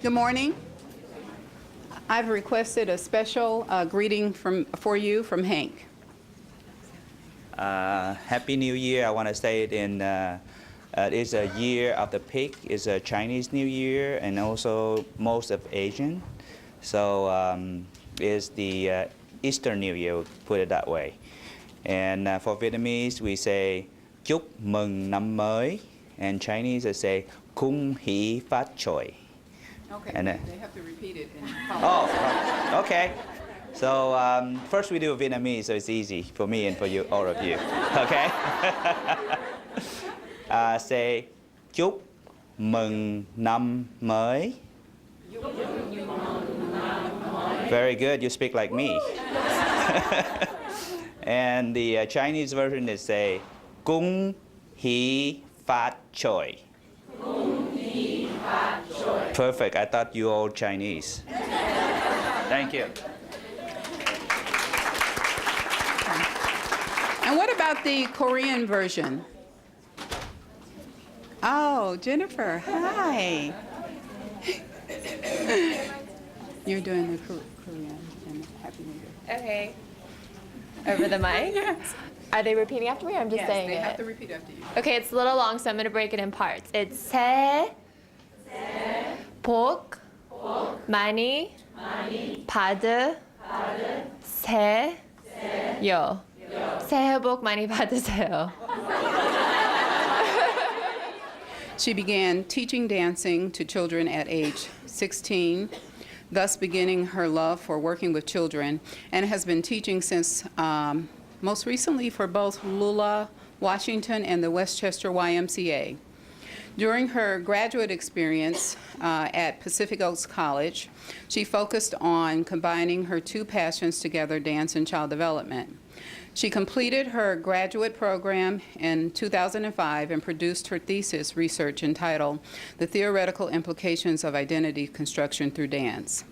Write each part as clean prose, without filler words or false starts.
Good morning. I've requested a special greeting for you from Hank. Happy New Year. I want to say it in, it's a year of the pig. It's a Chinese New Year and also most of Asian. So it's the Easter New Year, put it that way. And for Vietnamese, we say chúc mừng năm mới. And Chinese, I say Cung hỷ phát choi. Okay, and, they have to repeat it. Oh, okay. So first we do Vietnamese, so it's easy for me and for you, all of you. Okay? Say chúc mừng năm mới. Very good, you speak like me. And the Chinese version is say Cung hỷ phát choi. Perfect. I thought you all Chinese. Thank you. And what about the Korean version? Oh, Jennifer, hi. You're doing the Korean and Happy New Year. Okay. Over the mic? Yes. Are they repeating after me or I'm just saying it? Yes, they have to repeat after you. Okay, it's a little long, so I'm going to break it in parts. It's 새 복 많이 받으세요. 새해 복 많이 받으세요. She began teaching dancing to children at age 16, thus beginning her love for working with children, and has been teaching since most recently for both Lula, Washington, and the Westchester YMCA. During her graduate experience at Pacific Oaks College, she focused on combining her two passions together, dance and child development. She completed her graduate program in 2005 and produced her thesis research entitled The Theoretical Implications of Identity Construction Through Dance.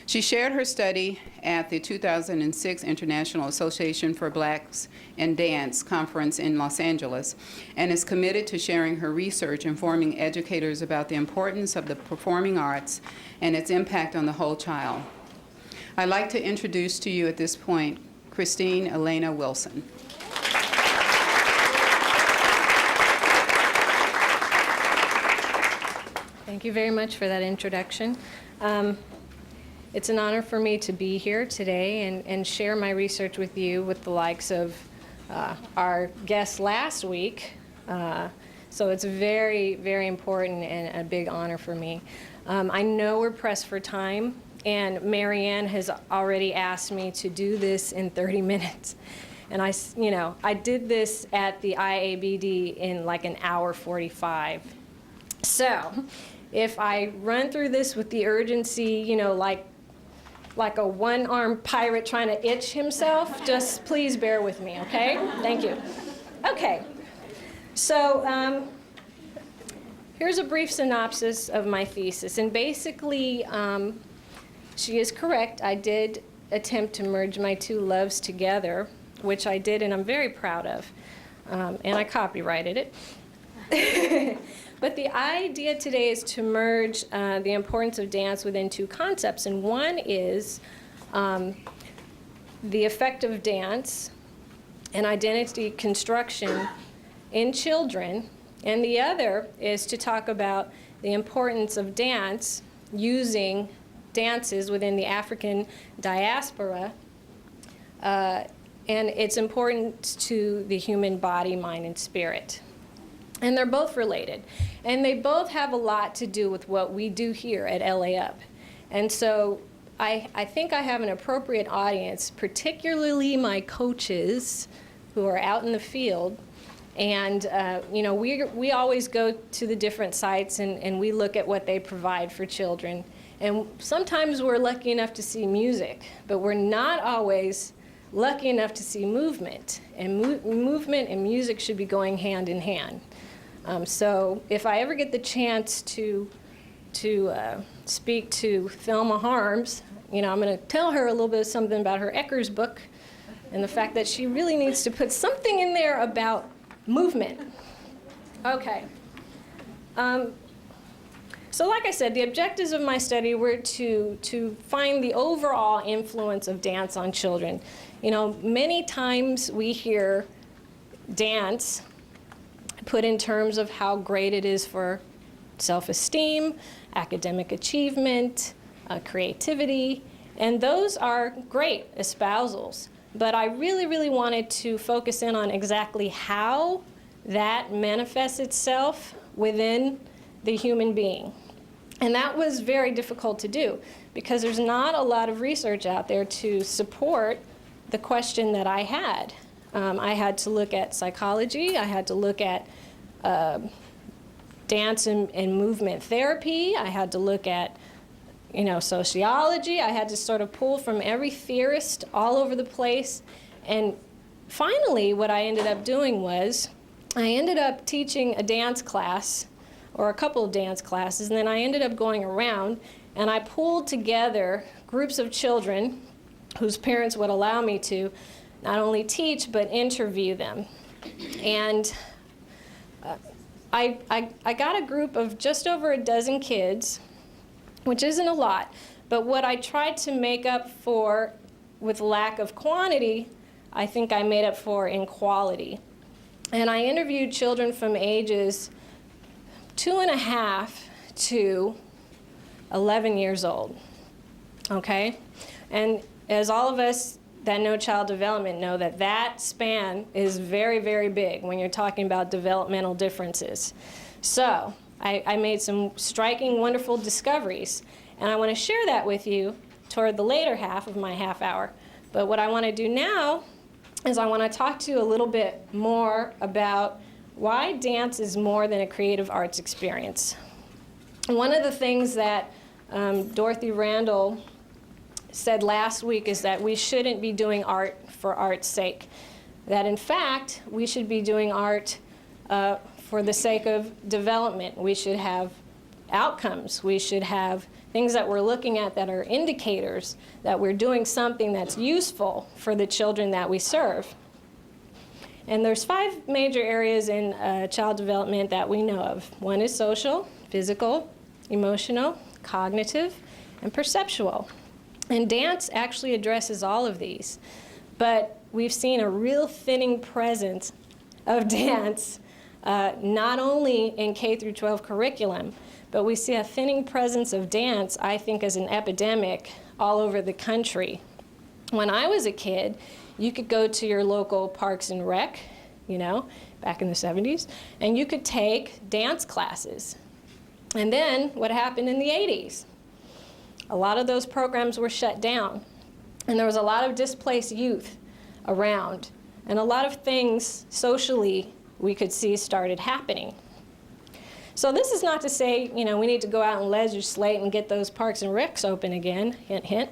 She shared her study at the 2006 International Association for Blacks in Dance conference in Los Angeles and is committed to sharing her research, informing educators about the importance of the performing arts and its impact on the whole child. I'd like to introduce to you at this point Christine Elena Wilson. Thank you very much for that introduction. It's an honor for me to be here today and share my research with you with the likes of our guest last week. So it's very, very important and a big honor for me. I know we're pressed for time, and Marianne has already asked me to do this in 30 minutes. And I did this at the IABD in like an hour 45. So if I run through this with the urgency, like a one-armed pirate trying to itch himself, just please bear with me, okay? Thank you. Okay, so here's a brief synopsis of my thesis. And basically, she is correct. I did attempt to merge my two loves together, which I did, and I'm very proud of. And I copyrighted it. But the idea today is to merge the importance of dance within two concepts. And one is the effect of dance and identity construction in children. And the other is to talk about the importance of dance using dances within the African diaspora and its importance to the human body, mind, and spirit. And they're both related. And they both have a lot to do with what we do here at LA Up. And so I think I have an appropriate audience, particularly my coaches who are out in the field. And we always go to the different sites and we look at what they provide for children. And sometimes we're lucky enough to see music, but we're not always lucky enough to see movement. And movement and music should be going hand in hand. So if I ever get the chance to speak to Thelma Harms, I'm going to tell her a little bit of something about her Eckers book and the fact that she really needs to put something in there about movement. Okay. So like I said, the objectives of my study were to find the overall influence of dance on children. You know, many times we hear dance put in terms of how great it is for self-esteem, academic achievement, creativity, and those are great espousals. But I really, really wanted to focus in on exactly how that manifests itself within the human being. And that was very difficult to do because there's not a lot of research out there to support the question that I had. I had to look at psychology, I had to look at dance and movement therapy, I had to look at sociology, I had to sort of pull from every theorist all over the place. And finally, what I ended up doing was I ended up teaching a dance class or a couple of dance classes, and then I ended up going around and I pulled together groups of children whose parents would allow me to not only teach but interview them. And I got a group of just over a dozen kids, which isn't a lot, but what I tried to make up for with lack of quantity, I think I made up for in quality. And I interviewed children from ages 2.5 to 11 years old, okay? And as all of us that know child development know, that span is very, very big when you're talking about developmental differences. So I made some striking, wonderful discoveries, and I want to share that with you toward the later half of my half hour. But what I want to do now is I want to talk to you a little bit more about why dance is more than a creative arts experience. One of the things that Dorothy Randall said last week is that we shouldn't be doing art for art's sake. That in fact, we should be doing art for the sake of development. We should have outcomes. We should have things that we're looking at that are indicators that we're doing something that's useful for the children that we serve. And there's 5 major areas in child development that we know of. One is social, physical, emotional, cognitive, and perceptual. And dance actually addresses all of these. But we've seen a real thinning presence of dance, not only in K through 12 curriculum, but we see a thinning presence of dance, I think, as an epidemic all over the country. When I was a kid, you could go to your local Parks and Rec, back in the 70s, and you could take dance classes. And then what happened in the 80s? A lot of those programs were shut down, and there was a lot of displaced youth around, and a lot of things socially we could see started happening. So this is not to say, we need to go out and legislate and get those parks and recs open again, hint, hint.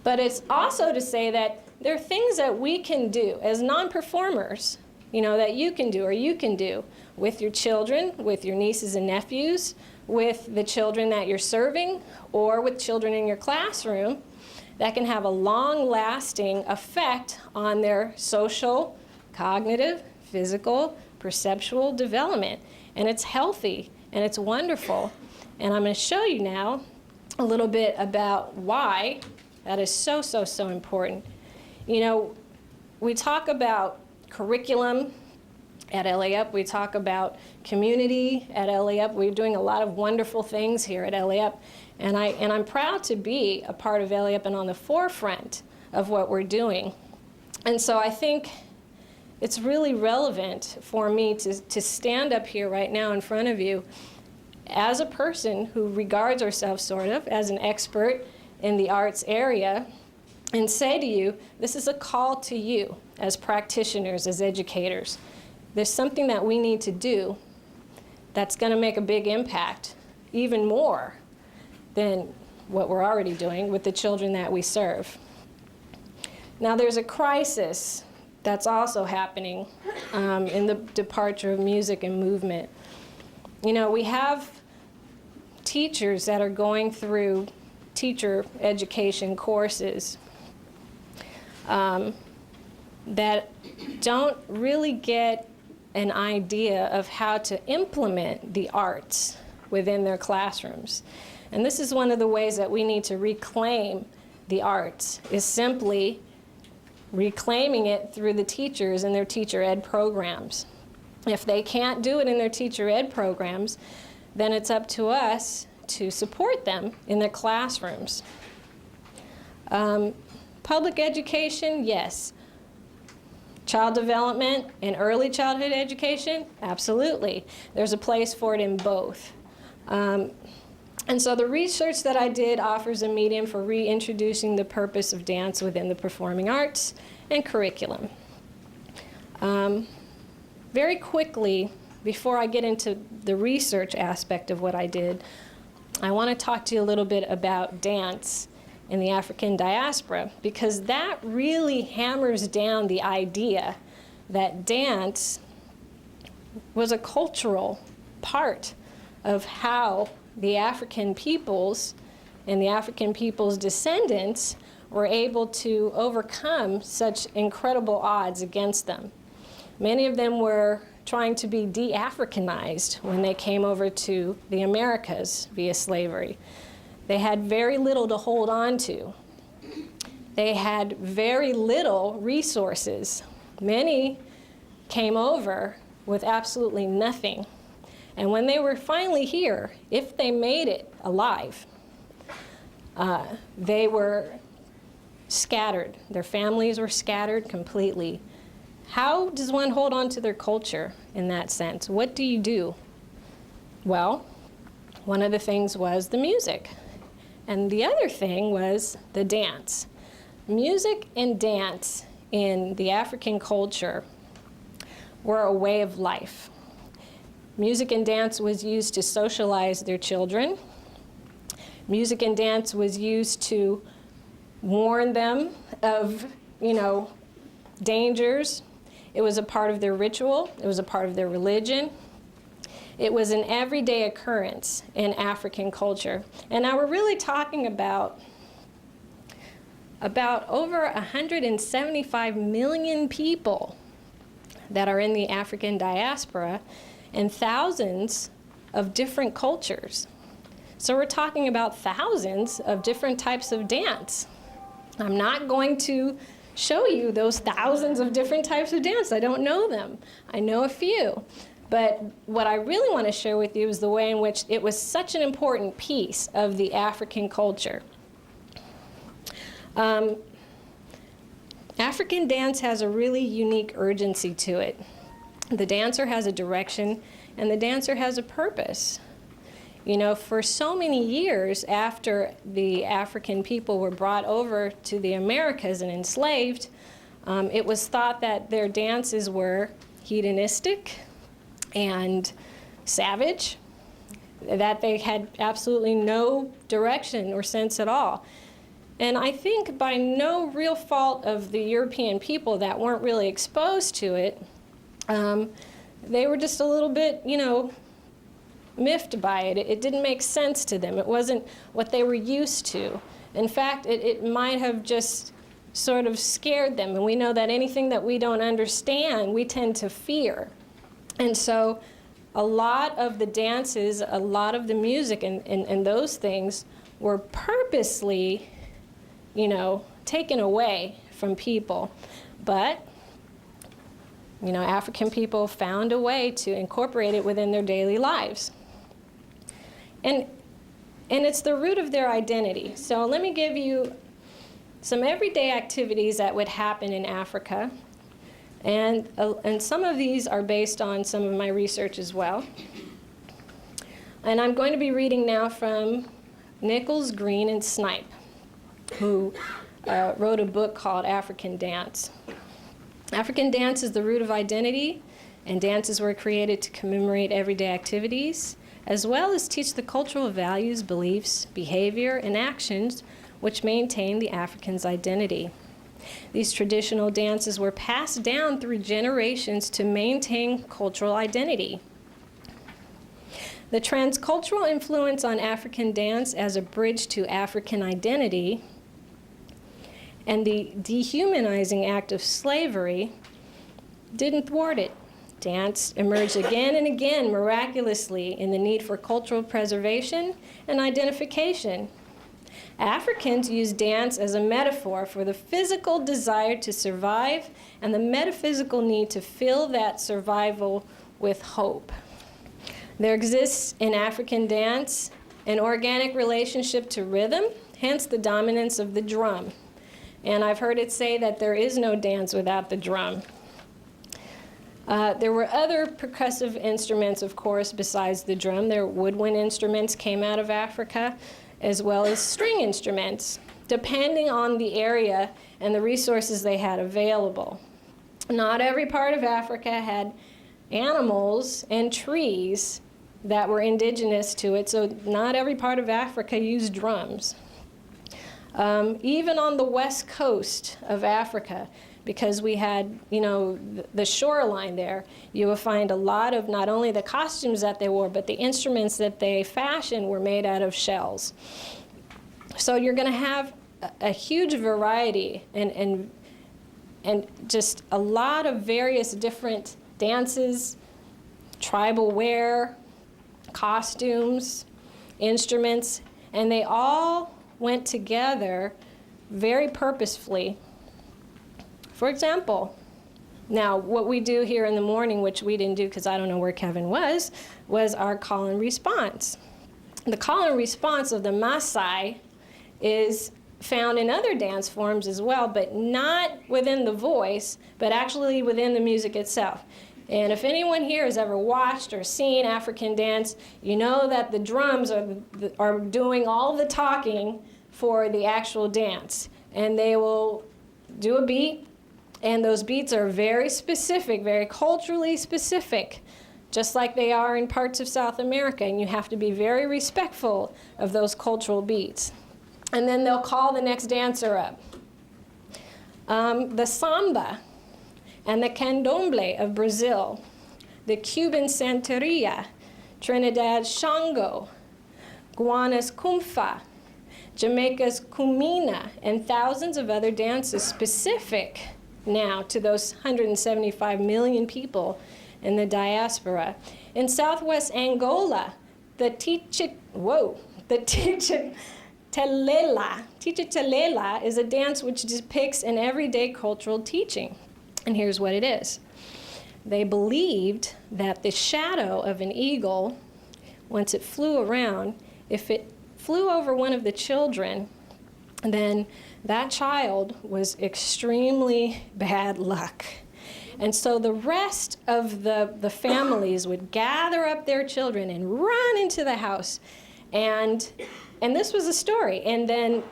But it's also to say that there are things that we can do as non-performers, that you can do or you can do with your children, with your nieces and nephews, with the children that you're serving, or with children in your classroom that can have a long-lasting effect on their social, cognitive, physical, perceptual development. And it's healthy. And it's wonderful. And I'm going to show you now a little bit about why that is so, so, so important. We talk about curriculum at LA Up. We talk about community at LA Up. We're doing a lot of wonderful things here at LA Up. And I'm proud to be a part of LA Up and on the forefront of what we're doing. And so I think it's really relevant for me to stand up here right now in front of you as a person who regards herself sort of as an expert in the arts area and say to you, this is a call to you as practitioners, as educators. There's something that we need to do that's going to make a big impact, even more than what we're already doing with the children that we serve. Now there's a crisis that's also happening in the departure of music and movement. We have teachers that are going through teacher education courses that don't really get an idea of how to implement the arts within their classrooms. And this is one of the ways that we need to reclaim the arts, is simply reclaiming it through the teachers and their teacher ed programs. If they can't do it in their teacher ed programs, then it's up to us to support them in their classrooms. Public education, yes. Child development and early childhood education, absolutely. There's a place for it in both. And so the research that I did offers a medium for reintroducing the purpose of dance within the performing arts and curriculum. Very quickly, before I get into the research aspect of what I did, I want to talk to you a little bit about dance in the African diaspora, because that really hammers down the idea that dance was a cultural part of how the African peoples and the African people's descendants were able to overcome such incredible odds against them. Many of them were trying to be de-Africanized when they came over to the Americas via slavery. They had very little to hold on to. They had very little resources. Many came over with absolutely nothing. And when they were finally here, if they made it alive, they were scattered. Their families were scattered completely. How does one hold on to their culture in that sense? What do you do? Well, one of the things was the music. And the other thing was the dance. Music and dance in the African culture were a way of life. Music and dance was used to socialize their children. Music and dance was used to warn them of, dangers. It was a part of their ritual. It was a part of their religion. It was an everyday occurrence in African culture. And now we're really talking about over 175 million people that are in the African diaspora, and thousands of different cultures. So we're talking about thousands of different types of dance. I'm not going to show you those thousands of different types of dance. I don't know them. I know a few. But what I really want to share with you is the way in which it was such an important piece of the African culture. African dance has a really unique urgency to it. The dancer has a direction, and the dancer has a purpose. For so many years after the African people were brought over to the Americas and enslaved, it was thought that their dances were hedonistic and savage, that they had absolutely no direction or sense at all. And I think by no real fault of the European people that weren't really exposed to it, they were just a little bit, miffed by it. It didn't make sense to them. It wasn't what they were used to. In fact, it might have just sort of scared them. And we know that anything that we don't understand, we tend to fear. And so a lot of the dances, a lot of the music and those things were purposely, taken away from people. But African people found a way to incorporate it within their daily lives. And it's the root of their identity. So let me give you some everyday activities that would happen in Africa. And some of these are based on some of my research as well. And I'm going to be reading now from Nichols, Green, and Snipe, who wrote a book called African Dance. African dance is the root of identity, and dances were created to commemorate everyday activities, as well as teach the cultural values, beliefs, behavior, and actions which maintain the African's identity. These traditional dances were passed down through generations to maintain cultural identity. The transcultural influence on African dance as a bridge to African identity and the dehumanizing act of slavery didn't thwart it. Dance emerged again and again miraculously in the need for cultural preservation and identification. Africans use dance as a metaphor for the physical desire to survive and the metaphysical need to fill that survival with hope. There exists in African dance an organic relationship to rhythm, hence the dominance of the drum. And I've heard it say that there is no dance without the drum. There were other percussive instruments, of course, besides the drum. Their woodwind instruments came out of Africa, as well as string instruments, depending on the area and the resources they had available. Not every part of Africa had animals and trees that were indigenous to it, so not every part of Africa used drums. Even on the west coast of Africa, because we had, the shoreline there, you will find a lot of not only the costumes that they wore, but the instruments that they fashioned were made out of shells. So you're going to have a huge variety and just a lot of various different dances, tribal wear, costumes, instruments, and they all went together very purposefully. For example, now what we do here in the morning, which we didn't do because I don't know where Kevin was our call and response. The call and response of the Maasai is found in other dance forms as well, but not within the voice, but actually within the music itself. And if anyone here has ever watched or seen African dance, you know that the drums are doing all the talking for the actual dance. And they will do a beat, and those beats are very specific, very culturally specific, just like they are in parts of South America, and you have to be very respectful of those cultural beats. And then they'll call the next dancer up. The samba and the candomblé of Brazil, the Cuban santeria, Trinidad shango, Guyana's kumfa, Jamaica's kumina, and thousands of other dances specific now to those 175 million people in the diaspora. In southwest Angola, the Tichitelela is a dance which depicts an everyday cultural teaching. And here's what it is. They believed that the shadow of an eagle, once it flew around, if it flew over one of the children, then that child was extremely bad luck. And so the rest of the families would gather up their children and run into the house. And this was a story. And then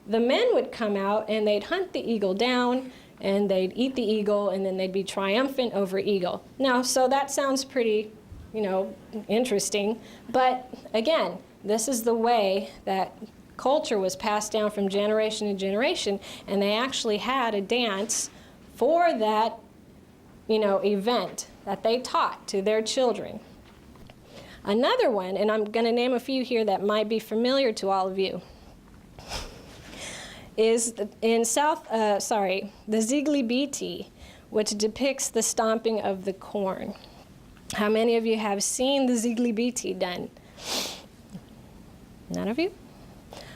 the men would come out and they'd hunt the eagle down and they'd eat the eagle and then they'd be triumphant over eagle. Now, so that sounds pretty, interesting. But again, this is the way that culture was passed down from generation to generation, and they actually had a dance for that, event that they taught to their children. Another one, and I'm going to name a few here that might be familiar to all of you, is the Ziglibiti, which depicts the stomping of the corn. How many of you have seen the Ziglibiti done? None of you?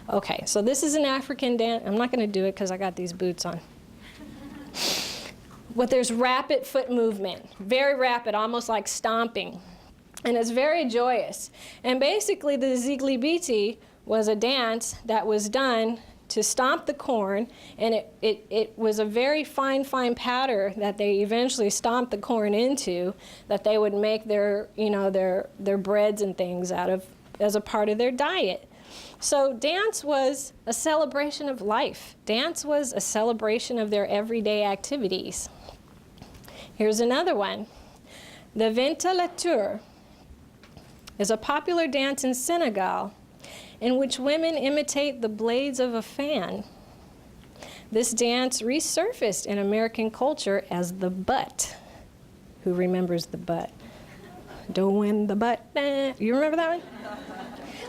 Okay, so this is an African dance. I'm not going to do it because I got these boots on. But there's rapid foot movement, very rapid, almost like stomping. And it's very joyous. And basically, the Ziglibiti was a dance that was done to stomp the corn, and it was a very fine pattern that they eventually stomped the corn into, that they would make their breads and things out of as a part of their diet. So dance was a celebration of life. Dance was a celebration of their everyday activities. Here's another one. The ventilateur is a popular dance in Senegal in which women imitate the blades of a fan. This dance resurfaced in American culture as the butt. Who remembers the butt? Doing the butt. You remember that one?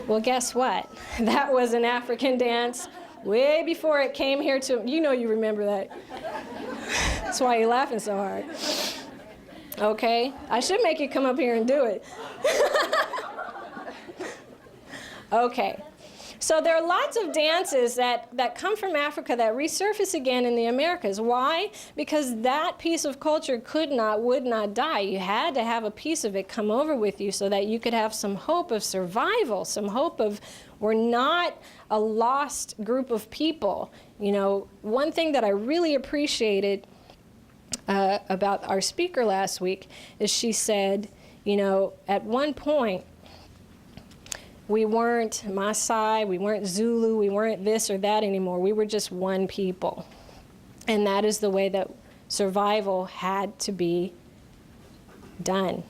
Well, guess what? That was an African dance way before it came here to, you remember that. That's why you're laughing so hard. Okay? I should make you come up here and do it. Okay. So there are lots of dances that come from Africa that resurface again in the Americas. Why? Because that piece of culture would not die. You had to have a piece of it come over with you so that you could have some hope of survival, some hope of we're not a lost group of people. You know, one thing that I really appreciated about our speaker last week is she said, you know, at one point, we weren't Maasai, we weren't Zulu, we weren't this or that anymore. We were just one people. And that is the way that survival had to be done.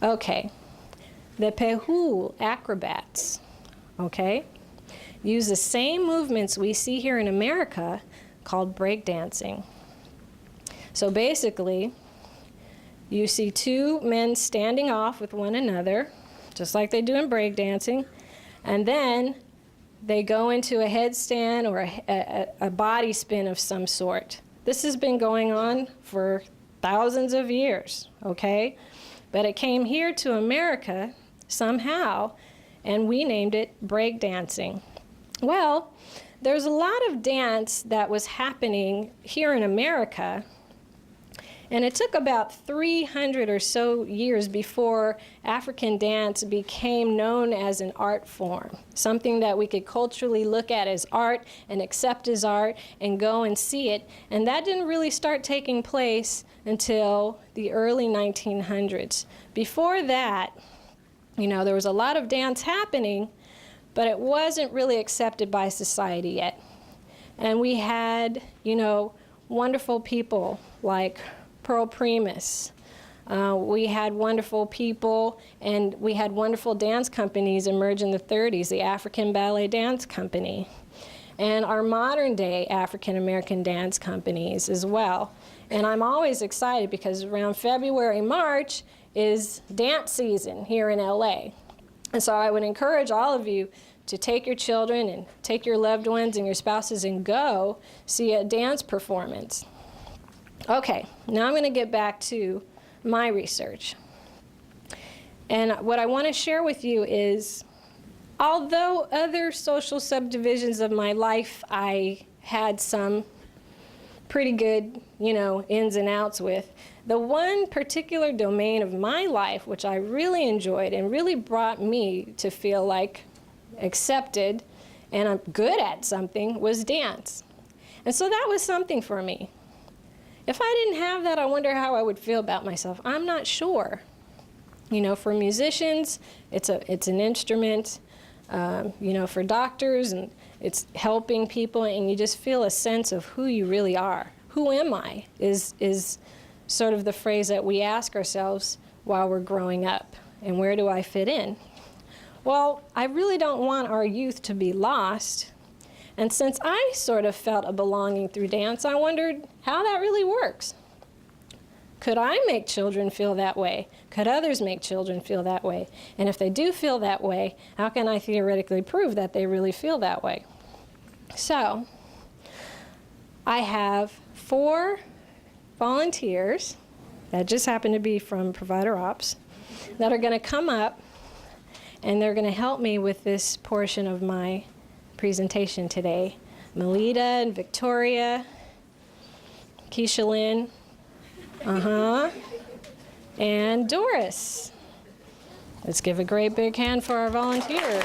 Okay. The Pehu acrobats, okay, use the same movements we see here in America called breakdancing. So basically, you see two men standing off with one another, just like they do in breakdancing, and then they go into a headstand or a body spin of some sort. This has been going on for thousands of years, okay? But it came here to America somehow, and we named it breakdancing. Well, there's a lot of dance that was happening here in America, and it took about 300 or so years before African dance became known as an art form, something that we could culturally look at as art and accept as art and go and see it. And that didn't really start taking place until the early 1900s. Before that, you know, there was a lot of dance happening, but it wasn't really accepted by society yet. And we had, you know, wonderful people like Pearl Primus. We had wonderful people, and we had wonderful dance companies emerge in the 30s, the African Ballet Dance Company, and our modern day African American dance companies as well. And I'm always excited because around February, March is dance season here in LA. And so I would encourage all of you to take your children and take your loved ones and your spouses and go see a dance performance. Okay, now I'm going to get back to my research. And what I want to share with you is, although other social subdivisions of my life I had some pretty good, you know, ins and outs with, the one particular domain of my life which I really enjoyed and really brought me to feel like accepted and I'm good at something was dance. And so that was something for me. If I didn't have that, I wonder how I would feel about myself. I'm not sure. You know, for musicians, it's an instrument. You know, for doctors, and it's helping people, and you just feel a sense of who you really are. Who am I? Is sort of the phrase that we ask ourselves while we're growing up. And where do I fit in? Well, I really don't want our youth to be lost. And since I sort of felt a belonging through dance, I wondered how that really works. Could I make children feel that way? Could others make children feel that way? And if they do feel that way, how can I theoretically prove that they really feel that way? So, I have 4 volunteers that just happen to be from Provider Ops that are going to come up and they're going to help me with this portion of my presentation today. Melita and Victoria, Keisha Lynn, and Doris. Let's give a great big hand for our volunteers.